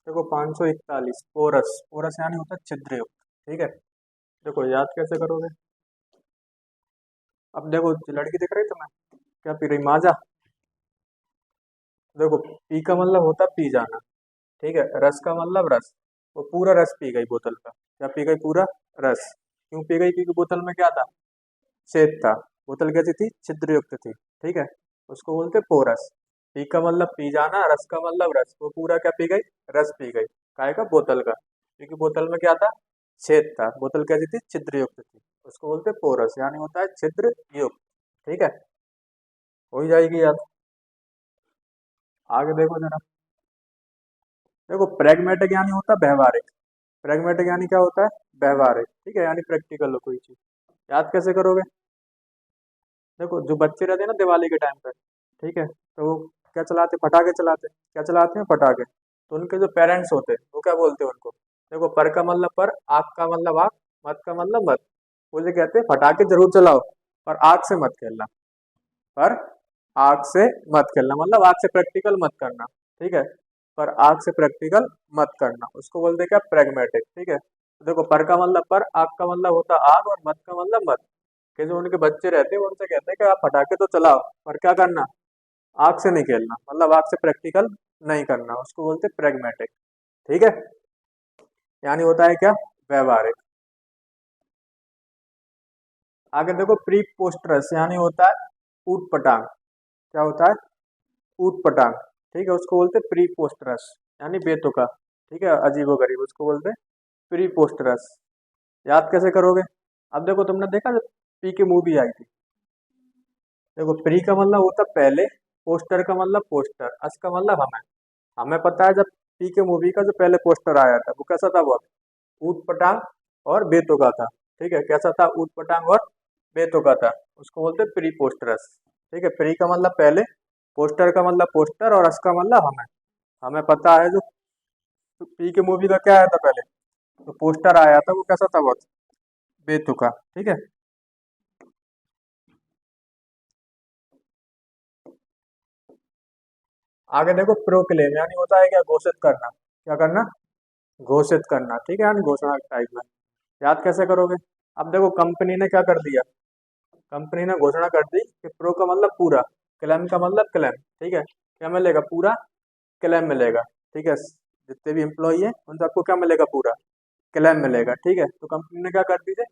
देखो 541 porous, porous यानी होता है छिद्रयुक्त। ठीक है, देखो याद कैसे करोगे। अब देखो लड़की दिख रही तुम्हें, क्या पी रही, माजा। देखो पी का मतलब होता है पी जाना। ठीक है, रस का मतलब रस, वो पूरा रस पी गई बोतल का। क्या पी गई, पूरा रस। क्यों पी गई, क्योंकि बोतल में क्या था, छेद था। बोतल कैसी थी, छिद्रयुक्त थी। ठीक है, उसको बोलते पोरस। पी का मतलब पी जाना, रस का मतलब रस, वो पूरा क्या पी गई, रस पी गई। काय का, बोतल का, क्योंकि बोतल में क्या था, छेद था। बोतल कैसी थी, छिद्रयुक्त थी। उसको बोलते पोरस, यानी होता है छिद्र युक्त। ठीक है, हो ही जाएगी याद। आगे देखो जरा। देखो प्रेगमेटिक यानी होता है व्यवहारिक। प्रेगमेटिक यानी क्या होता है, व्यवहारिक। ठीक है, यानी प्रैक्टिकल हो कोई चीज। याद कैसे करोगे। देखो जो बच्चे रहते हैं ना दिवाली के टाइम पे, ठीक है, तो वो क्या चलाते, पटाखे चलाते, क्या चलाते हैं, पटाखे। तो उनके जो पेरेंट्स होते हैं वो क्या बोलते हैं उनको। देखो पर का मतलब पर, आग का मतलब आग, मत का मतलब मत। वो जो कहते हैं पटाखे जरूर चलाओ, पर आग से मत खेलना। पर आग से मत खेलना मतलब आग से प्रैक्टिकल मत करना। ठीक है, पर आग से प्रैक्टिकल मत करना, उसको बोलते हैं क्या, प्रेगमेटिक। ठीक है, तो देखो पर का मतलब पर, आग का मतलब होता आग, और मत का मतलब मत। कि जो उनके बच्चे रहते हैं वो उनसे कहते हैं कि आप पटाखे तो चलाओ, पर क्या करना, आग से नहीं खेलना, मतलब आग से प्रैक्टिकल नहीं करना, उसको बोलते हैं प्रेगमेटिक। ठीक है, यानी होता है क्या, व्यवहारिक। आगे देखो प्री पोस्टरस यानी होता है ऊट पटांग। क्या होता है, ऊट पटांग। ठीक है, उसको बोलते हैं प्री पोस्टरस, यानी बेतुका। ठीक है, अजीबो गरीब, उसको बोलते हैं प्री पोस्टरस। याद कैसे करोगे। अब देखो तुमने देखा जब पी की मूवी आई थी। देखो प्री का मतलब होता पहले, पोस्टर का मतलब पोस्टर, अस का मतलब हमें। हमें पता है जब पी के मूवी का जो पहले पोस्टर आया था वो कैसा था, वो ऊट पटांग और बेतुका था। ठीक है, कैसा था, ऊट पटांग और बेतुका था। उसको बोलते हैं प्री पोस्टरस। ठीक है, प्री का मतलब पहले, पोस्टर का मतलब पोस्टर, और अस का मतलब हमें। हमें पता है जो पी के मूवी का क्या आया था पहले, तो पोस्टर आया था, वो कैसा था, बहुत बेतुका। ठीक है, आगे देखो प्रोक्लेम यानी होता है क्या, घोषित करना। क्या करना, घोषित करना। ठीक है, यानी घोषणा टाइप में। याद कैसे करोगे। अब देखो कंपनी ने क्या कर दिया, कंपनी ने घोषणा कर दी कि प्रो का मतलब पूरा, क्लेम का मतलब क्लेम। ठीक है, क्या मिलेगा, पूरा क्लेम मिलेगा। ठीक है, जितने भी एम्प्लॉई है उन सबको क्या मिलेगा, पूरा क्लेम मिलेगा। ठीक है, तो कंपनी ने क्या कर दी थी,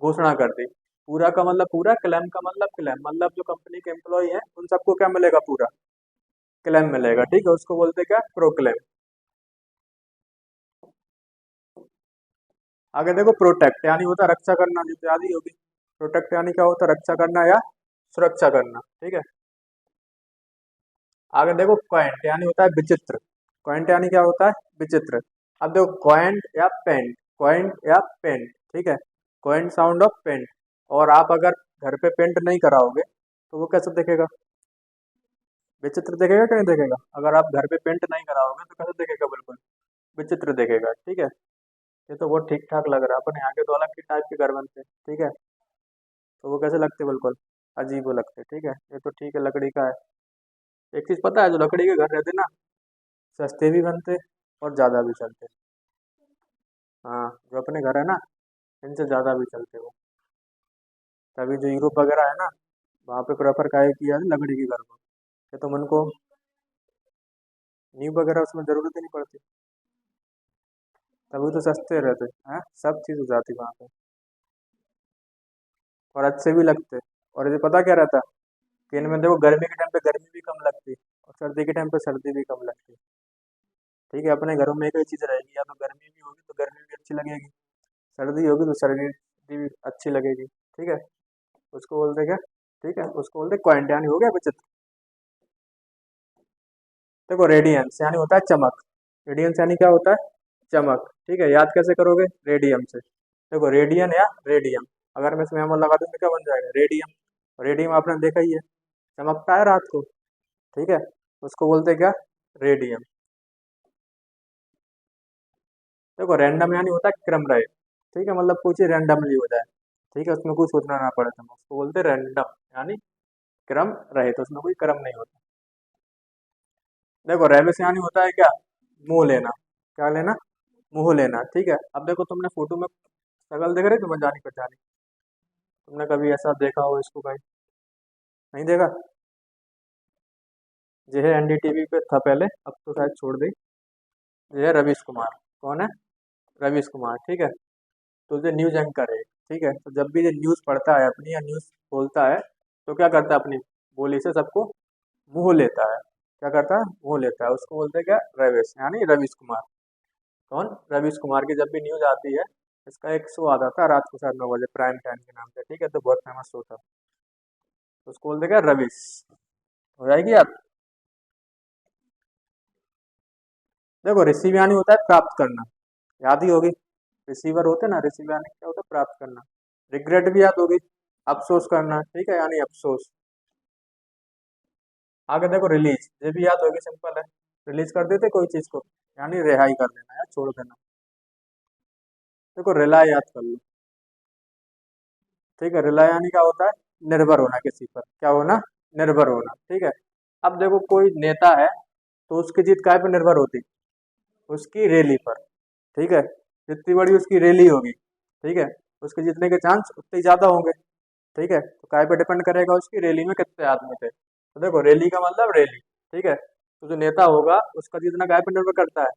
घोषणा कर दी। पूरा का मतलब पूरा, क्लेम का मतलब क्लेम, मतलब जो कंपनी के एम्प्लॉई हैं उन सबको क्या मिलेगा, पूरा क्लेम मिलेगा। ठीक है, उसको बोलते हैं क्या, प्रोक्लेम। आगे देखो प्रोटेक्ट यानी होता है रक्षा करना, जो तो याद ही होगी। प्रोटेक्ट यानी क्या होता है, रक्षा करना या सुरक्षा करना। ठीक है, आगे देखो क्वाइंट यानी होता है विचित्र। क्वाइंट यानी क्या होता है, विचित्र। अब देखो क्वाइंट या पेंट, क्वाइंट या पेंट। ठीक है, क्वाइंट साउंड ऑफ पेंट। और आप अगर घर पे पेंट नहीं कराओगे तो वो कैसे दिखेगा, विचित्र दिखेगा कि नहीं दिखेगा। अगर आप घर पे पेंट नहीं कराओगे तो कैसे दिखेगा, बिल्कुल विचित्र दिखेगा। ठीक है, ये तो बहुत ठीक ठाक लग रहा है, अपने यहाँ के तो अलग की टाइप के घर बनते हैं। ठीक है, तो वो कैसे लगते, बिल्कुल अजीब वो लगते। ठीक है, ये तो ठीक है, लकड़ी का है। एक चीज पता है, जो लकड़ी के घर रहते ना, सस्ते भी बनते और ज्यादा भी चलते। हाँ, जो अपने घर है ना, इनसे ज्यादा भी चलते वो। तभी जो यूरोप वगैरह है ना, वहाँ पे प्रेफर काहे किया है लकड़ी के घर को, कि तुम उनको नींव वगैरह उसमें जरूरत ही नहीं पड़ती। तभी तो सस्ते रहते हैं, सब चीज हो जाती वहाँ पे, और अच्छे भी लगते। और ये पता क्या रहता है, कि इनमें देखो गर्मी के टाइम पे गर्मी भी कम लगती, और सर्दी के टाइम पे सर्दी भी कम लगती। ठीक है, अपने घरों में एक ही चीज रहेगी, या तो गर्मी भी होगी तो गर्मी भी अच्छी लगेगी, सर्दी होगी तो सर्दी भी अच्छी लगेगी। ठीक है, उसको बोलते क्या, ठीक है, उसको बोलते क्वाइंट, यानी हो गया विचित्र। देखो रेडियंस यानी होता है चमक। रेडियंस यानी क्या होता है, चमक। ठीक है, याद कैसे करोगे, रेडियम से। देखो रेडियन या रेडियम, अगर मैं इसमें अमल लगा दूं तो क्या बन जाएगा, रेडियम। रेडियम आपने देखा ही है, चमकता है रात को। ठीक है, उसको बोलते क्या, रेडियम। देखो रैंडम यानी होता है क्रम रहित। ठीक है, मतलब कुछ ही रैंडमली हो जाए। ठीक है, उसमें कुछ सोचना ना पड़े, तुम उसको बोलते रैंडम, यानी क्रम रहित, उसमें कोई क्रम नहीं होता। देखो रेबस यानी होता है क्या, मोह लेना। क्या लेना? मुंह लेना। ठीक है, अब देखो तुमने फोटो में शक्ल देख रहे तुम्हें जानी पहचानी? तुमने कभी ऐसा देखा हो इसको भाई? नहीं देखा? ये है एनडीटीवी पे था पहले, अब तो शायद छोड़ दी। ये है रवीश कुमार। कौन है? रवीश कुमार। ठीक है, तो ये न्यूज एंकर है। ठीक है, तो जब भी ये न्यूज पढ़ता है अपनी या न्यूज बोलता है, तो क्या करता है? अपनी बोली से सबको मुंह लेता है। क्या करता है? मुंह लेता है। उसको बोलते हैं क्या? रवेश, यानी रवीश कुमार। कौन? रवीश कुमार की जब भी न्यूज आती है, इसका एक शो आता था रात को 9:30 बजे, प्राइम टाइम के नाम से। ठीक है, तो बहुत फेमस शो था। तो उसको बोलते क्या? रवीश। हो जाएगी याद? देखो रिसीव यानी होता है प्राप्त करना, याद ही होगी। रिसीवर होते हैं ना, रिसीव यानी क्या होता है? प्राप्त करना। रिग्रेट भी याद होगी, अफसोस करना। ठीक है, यानी अफसोस। आगे देखो रिलीज, ये भी याद होगी, सिंपल है। रिलीज कर देते कोई चीज को, यानी रिहाई कर देना या छोड़ देना। देखो रिलाई याद कर लो। ठीक है, रिलाई यानी क्या होता है? निर्भर होना किसी पर। क्या होना? निर्भर होना। ठीक है, अब देखो कोई नेता है, तो उसकी जीत काय पर निर्भर होती? उसकी रैली पर। ठीक है, जितनी बड़ी उसकी रैली होगी, ठीक है, उसके जीतने के चांस उतने ही ज्यादा होंगे। ठीक है, तो काय पे डिपेंड करेगा? उसकी रैली में कितने आदमी थे। तो देखो रैली का मतलब रैली। ठीक है, तो जो नेता होगा उसका जीतना काय पे निर्भर करता है?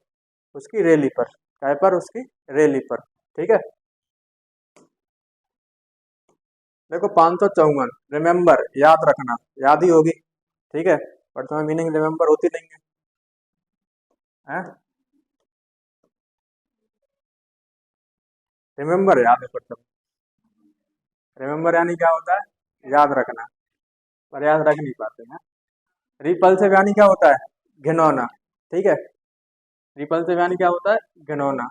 उसकी रैली पर। काय पर? उसकी रैली पर। ठीक है, देखो 554, रिमेम्बर याद रखना, याद ही होगी। ठीक है, पर तुम्हें मीनिंग रिमेम्बर होती नहीं है। रिमेम्बर याद है पर तुम, रिमेम्बर यानी क्या होता है? याद रखना, पर याद रख नहीं पाते हैं। रिपल्सिव यानी क्या होता है? घिनौना। ठीक है, रिपल्सिव यानी क्या होता है? घिनौना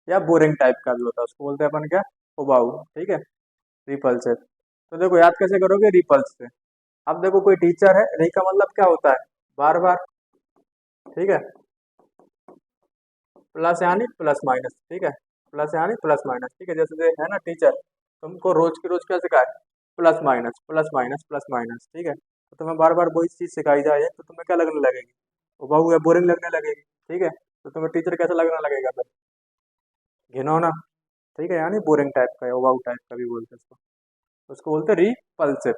या बोरिंग टाइप का भी होता है, उसको बोलते हैं अपन क्या? उबाऊ। ठीक है, रिपल्सिव। तो देखो याद कैसे करोगे? रिपल्स से। अब देखो कोई टीचर है, री का मतलब क्या होता है? बार बार। ठीक है, प्लस यानी प्लस माइनस। ठीक है, प्लस यानी प्लस माइनस। ठीक है, जैसे है ना टीचर, तुमको रोज की रोज क्या सिखाए? Plus minus plus minus plus minus. ठीक है, तो तुम्हें बार बार वही चीज सिखाई जाए तो तुम्हें क्या लगने लगेगी? उबाऊ या बोरिंग लगने लगेगी। ठीक है, तो तुम्हें टीचर कैसा लगने लगेगा फिर? घिनौना। ठीक है, यानी बोरिंग टाइप का या उबाऊ टाइप का भी बोलते हैं उसको। उसको बोलते हैं रिपल्सिव।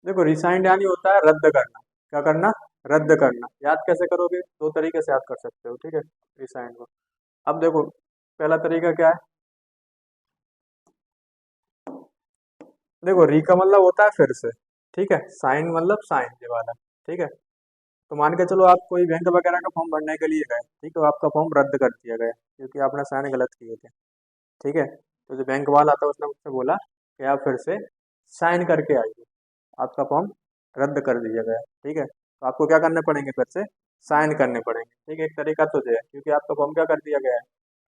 देखो रिसाइंड यानी होता है रद्द करना। क्या करना? रद्द करना। याद कैसे करोगे? दो तरीके से याद कर सकते हो। ठीक है, रिसाइंड को। अब देखो पहला तरीका क्या है? देखो री का मतलब होता है फिर से। ठीक है, साइन मतलब साइन ये वाला। ठीक है, तो मान के चलो आप कोई बैंक वगैरह का फॉर्म भरने के लिए गए, ठीक है, आपका फॉर्म रद्द कर दिया गया क्योंकि आपने साइन गलत किए थे। ठीक है, तो जो बैंक वाला था उसने मुझसे बोला कि आप फिर से साइन करके आइए, आपका फॉर्म रद्द कर दिया गया। ठीक है, तो आपको क्या करने पड़ेंगे? फिर से साइन करने पड़ेंगे। ठीक है, एक तरीका तो ये है क्योंकि आपका फॉर्म क्या कर दिया गया है?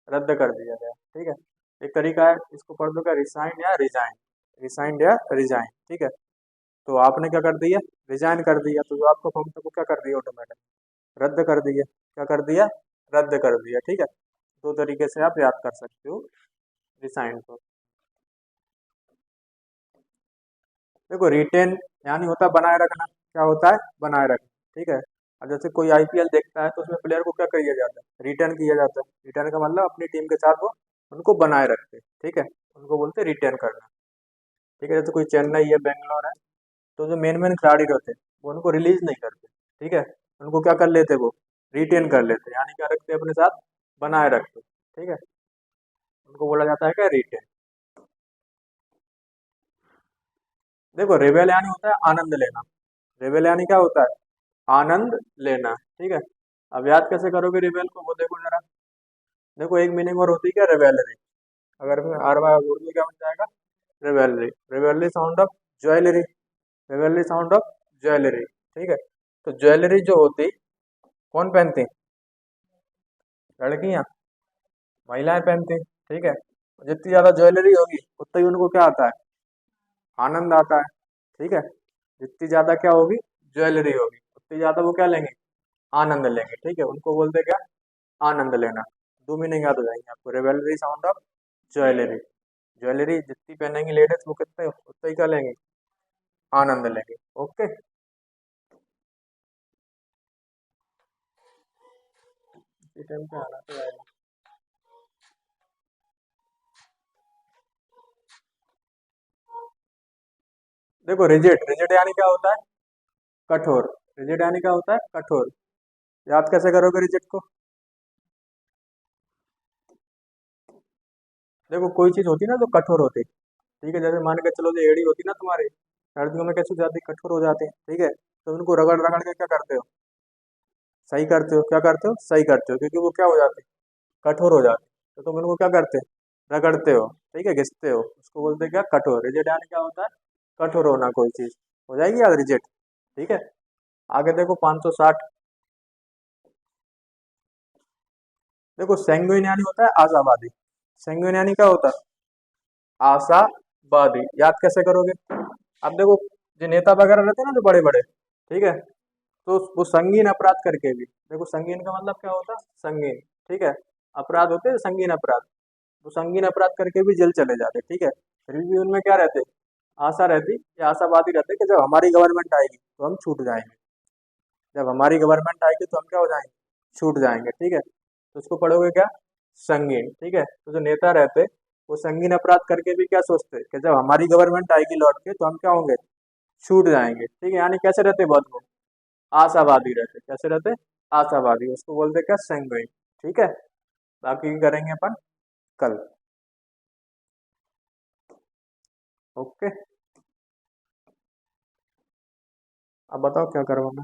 रद्द कर दिया गया। ठीक है, एक तरीका है, इसको पढ़ दो क्या? रिसाइन या रिजाइन। रिसाइंड या रिजाइन। ठीक है, तो आपने क्या कर दिया? रिजाइन कर दिया, तो जो आपका फॉर्म था वो क्या कर दिया? ऑटोमेटिक रद्द कर दिया। क्या कर दिया? रद्द कर दिया। ठीक है, दो तरीके से आप याद कर सकते हो रिसाइन को। देखो रिटेन यानी होता है बनाए रखना। क्या होता है? बनाए रखना। ठीक है, अब जैसे कोई आईपीएल देखता है तो उसमें प्लेयर को क्या किया जाता है? रिटेन किया जाता है। रिटेन का मतलब अपनी टीम के साथ वो उनको बनाए रखते हैं। ठीक है, उनको बोलते हैं रिटेन करना। ठीक है, जैसे कोई चेन्नई है, बेंगलोर है, तो जो मेन मेन खिलाड़ी रहते हैं वो उनको रिलीज नहीं करते। ठीक है, उनको क्या कर लेते? वो रिटेन कर लेते, यानी क्या रखते अपने साथ? बनाए रखते। ठीक है, उनको बोला जाता है क्या? रिटेन। देखो रेबेल यानी होता है आनंद लेना। रेबेल यानी क्या होता है? आनंद लेना। ठीक है, अब याद कैसे करोगे रेबेल को? वो देखो जरा। देखो एक मीनिंग और होती है क्या? रेवेलरी। अगर मैं आर बार बोल दूं क्या बन जाएगा? Revelry. Revelry sound of jewellery. Revelry sound of jewellery. ठीक है, तो ज्वेलरी जो होती कौन पहनती? लड़कियां, महिलाएं पहनती। ठीक है, जितनी ज्यादा ज्वेलरी होगी उतना ही उनको क्या आता है? आनंद आता है। ठीक है, जितनी ज्यादा क्या होगी? ज्वेलरी होगी उतनी ज्यादा वो क्या लेंगे? आनंद लेंगे। ठीक है, उनको बोलते क्या? आनंद लेना। दो मीनिंग याद हो जाएंगे आपको, revelry sound of jewellery. Jewellery जितनी पहनेंगी लेडीज वो कितने उतना ही क्या लेंगे? आनंद लेंगे। ओके। इसी टाइम पे आना तो आएगा। देखो रिजिड, रिजिड यानी क्या होता है? कठोर। रिजिड यानी क्या होता है? कठोर। याद कैसे करोगे रिजिड को? देखो कोई चीज होती है ना जो कठोर होती है, ठीक है, जैसे मान के चलो जो एड़ी होती है ना तुम्हारी, सर्दियों में कैसे हो जाती है? कठोर हो जाते हैं, ठीक है, तो उनको रगड़ रगड़ के क्या करते हो? सही करते हो। क्या करते हो? सही करते हो, क्योंकि वो क्या हो जाते हैं? कठोर हो जाते हैं, तो तुम इनको क्या करते हो? रगड़ते हो, ठीक है, घिसते हो, उसको बोलते हैं क्या? कठोर। रिजिड यानी क्या होता है? कठोर होना कोई चीज। हो जाएगी याद, रिजिड। ठीक है। आगे देखो 560। देखो सैंग्विन यानी होता है आशावादी। सैंग्विन यानी क्या होता है? आशावादी। याद कैसे करोगे? अब देखो जो नेता वगैरह रहते हैं ना जो बड़े बड़े, ठीक है, तो वो संगीन अपराध करके भी, देखो संगीन का मतलब क्या होता है? संगीन, ठीक है, अपराध होते हैं संगीन अपराध, वो संगीन अपराध करके भी जेल चले जाते, ठीक है, फिर भी उनमें क्या रहते? आशा रहती या आशावादी रहते कि जब हमारी गवर्नमेंट आएगी तो हम छूट जाएंगे। जब हमारी गवर्नमेंट आएगी तो हम क्या हो जाएंगे? छूट जाएंगे, ठीक है, तो उसको पढ़ोगे क्या? संगीन, ठीक है, तो जो नेता रहते वो संगीन अपराध करके भी क्या सोचते कि जब हमारी गवर्नमेंट आएगी लौट के तो हम क्या होंगे? छूट जाएंगे, ठीक है, यानी कैसे रहते बहुत वो? आशावादी रहते। कैसे रहते? आशावादी, उसको बोलते क्या? संगीन। ठीक है, बाकी करेंगे अपन कल। ओके। अब बताओ क्या करवाना।